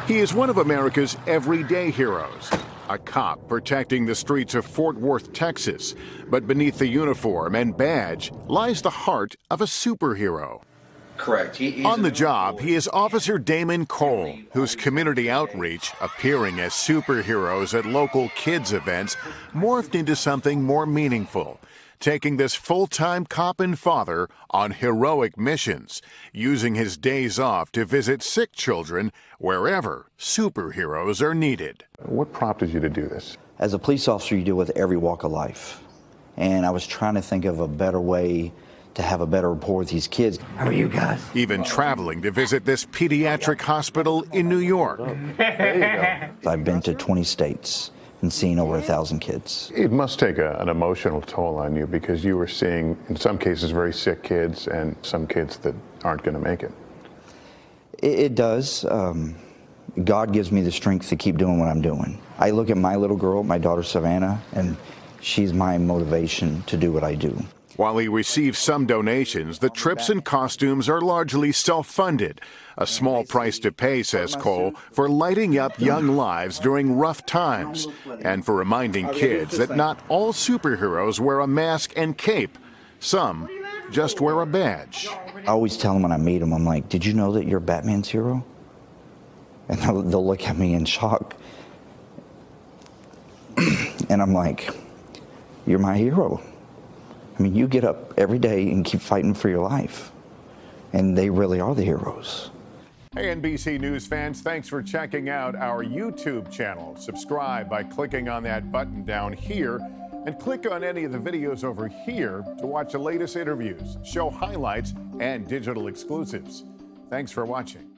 He is one of America's everyday heroes, a cop protecting the streets of Fort Worth, Texas. But beneath the uniform and badge lies the heart of a superhero. Correct. On the job, he is Officer Damon Cole, whose community outreach, appearing as superheroes at local kids' events, morphed into something more meaningful, taking this full-time cop and father on heroic missions, using his days off to visit sick children wherever superheroes are needed. What prompted you to do this? As a police officer, you deal with every walk of life. And I was trying to think of a better way to have a better rapport with these kids. How are you guys? Even traveling to visit this pediatric hospital in New York. I've been to 20 states and seen over 1,000 kids. It must take an emotional toll on you because you were seeing, in some cases, very sick kids and some kids that aren't going to make it. It does. God gives me the strength to keep doing what I'm doing. I look at my little girl, my daughter Savannah, and she's my motivation to do what I do. While he receives some donations, the trips and costumes are largely self-funded. A small price to pay, says Cole, for lighting up young lives during rough times and for reminding kids that not all superheroes wear a mask and cape. Some just wear a badge. I always tell them when I meet them, I'm like, did you know that you're Batman's hero? And they'll look at me in shock. And I'm like, you're my hero. I mean, you get up every day and keep fighting for your life. And they really are the heroes. Hey, NBC News fans, thanks for checking out our YouTube channel. Subscribe by clicking on that button down here and click on any of the videos over here to watch the latest interviews, show highlights, and digital exclusives. Thanks for watching.